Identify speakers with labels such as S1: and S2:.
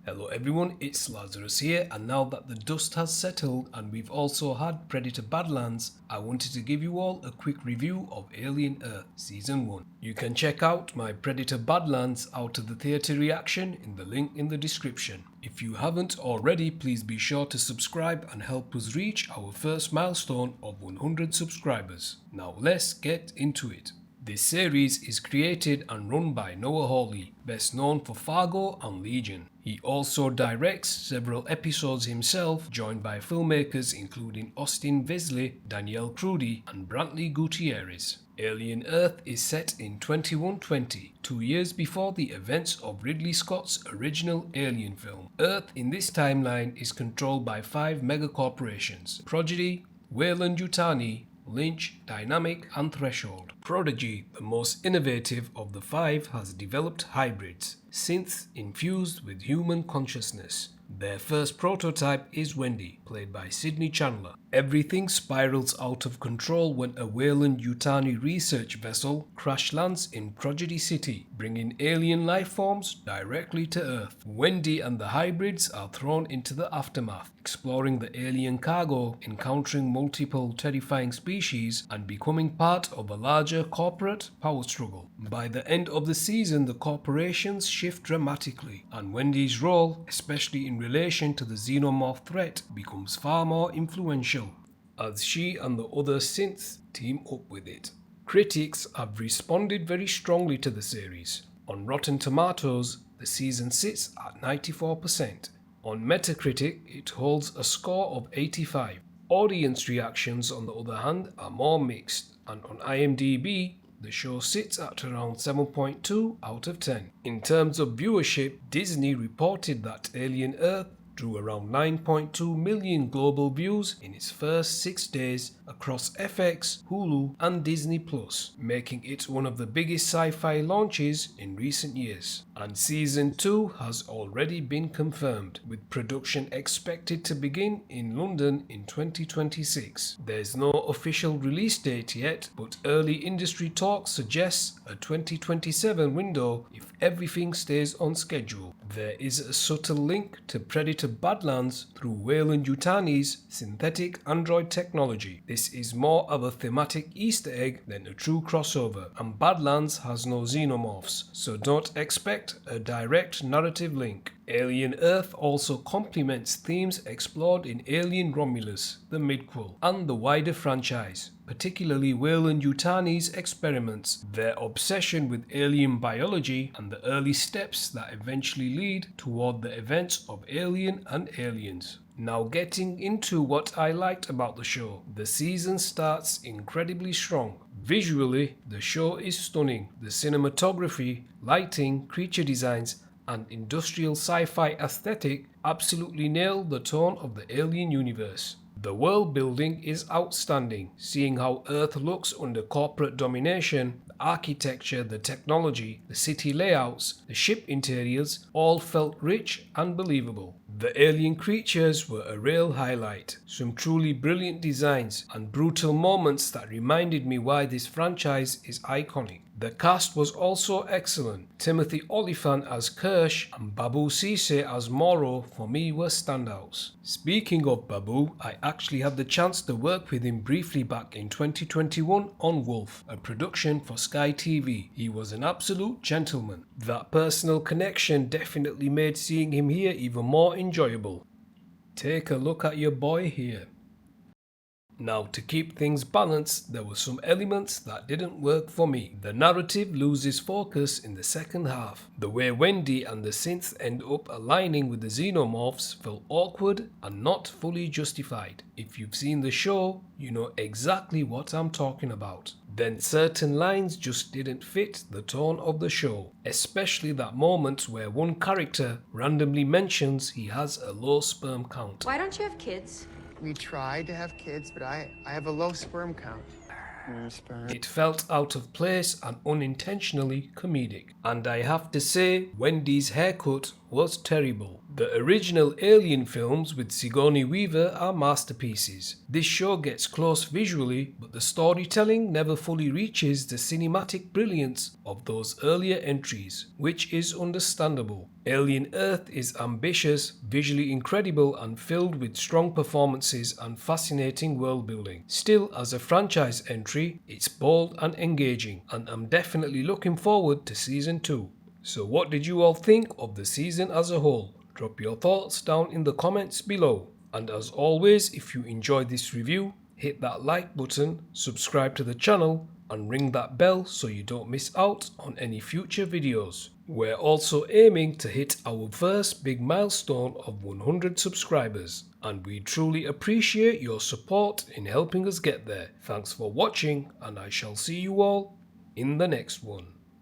S1: Hello everyone, it's Lazarus here, and now that the dust has settled and we've also had Predator Badlands, I wanted to give you all a quick review of Alien Earth Season 1. You can check out my Predator Badlands out of the theatre reaction in the link in the description. If you haven't already, please be sure to subscribe and help us reach our first milestone of 100 subscribers. Now let's get into it. This series is created and run by Noah Hawley, best known for Fargo and Legion. He also directs several episodes himself, joined by filmmakers including Austin Vesley, Danielle Crudy, and Brantley Gutierrez. Alien Earth is set in 2120, 2 years before the events of Ridley Scott's original Alien film. Earth in this timeline is controlled by 5 megacorporations: Prodigy, Weyland-Yutani, Lynch, Dynamic, and Threshold. Prodigy, the most innovative of the 5, has developed hybrids, synths infused with human consciousness. Their first prototype is Wendy, played by Sydney Chandler. Everything spirals out of control when a Weyland-Yutani research vessel crash lands in Prodigy City, bringing alien life forms directly to Earth. Wendy and the hybrids are thrown into the aftermath, exploring the alien cargo, encountering multiple terrifying species, and becoming part of a larger corporate power struggle. By the end of the season, the corporations shift dramatically, and Wendy's role, especially in relation to the xenomorph threat, becomes far more influential, as she and the other synths team up with it. Critics have responded very strongly to the series. On Rotten Tomatoes, the season sits at 94%. On Metacritic, it holds a score of 85. Audience reactions, on the other hand, are more mixed, and on IMDb, the show sits at around 7.2 out of 10. In terms of viewership, Disney reported that Alien Earth drew around 9.2 million global views in its first 6 days across FX, Hulu, and Disney+, making it one of the biggest sci-fi launches in recent years. And Season 2 has already been confirmed, with production expected to begin in London in 2026. There's no official release date yet, but early industry talk suggests a 2027 window if everything stays on schedule. There is a subtle link to Predator Badlands through Weyland-Yutani's synthetic android technology. This is more of a thematic Easter egg than a true crossover, and Badlands has no xenomorphs, so don't expect a direct narrative link. Alien Earth also complements themes explored in Alien Romulus, the midquel, and the wider franchise, particularly Weyland-Yutani's experiments, their obsession with alien biology, and the early steps that eventually lead toward the events of Alien and Aliens. Now getting into what I liked about the show. The season starts incredibly strong. Visually, the show is stunning. The cinematography, lighting, creature designs, and industrial sci-fi aesthetic absolutely nail the tone of the Alien universe. The world building is outstanding, seeing how Earth looks under corporate domination. The architecture, the technology, the city layouts, the ship interiors all felt rich and believable. The alien creatures were a real highlight. Some truly brilliant designs and brutal moments that reminded me why this franchise is iconic. The cast was also excellent. Timothy Olyphant as Kirsch and Babu Cisse as Moro for me were standouts. Speaking of Babu, I actually had the chance to work with him briefly back in 2021 on Wolf, a production for Sky TV. He was an absolute gentleman. That personal connection definitely made seeing him here even more enjoyable. Take a look at your boy here. Now, to keep things balanced, there were some elements that didn't work for me. The narrative loses focus in the second half. The way Wendy and the synths end up aligning with the xenomorphs felt awkward and not fully justified. If you've seen the show, you know exactly what I'm talking about. Then certain lines just didn't fit the tone of the show, especially that moment where one character randomly mentions he has a low sperm count.
S2: Why don't you have kids?
S3: We tried to have kids, but I have a low sperm count.
S1: It felt out of place and unintentionally comedic. And I have to say, Wendy's haircut was terrible. The original Alien films with Sigourney Weaver are masterpieces. This show gets close visually, but the storytelling never fully reaches the cinematic brilliance of those earlier entries, which is understandable. Alien Earth is ambitious, visually incredible, and filled with strong performances and fascinating world building. Still, as a franchise entry, it's bold and engaging, and I'm definitely looking forward to season 2. So what did you all think of the season as a whole? Drop your thoughts down in the comments below. And as always, if you enjoyed this review, hit that like button, subscribe to the channel, and ring that bell so you don't miss out on any future videos. We're also aiming to hit our first big milestone of 100 subscribers, and we truly appreciate your support in helping us get there. Thanks for watching, and I shall see you all in the next one.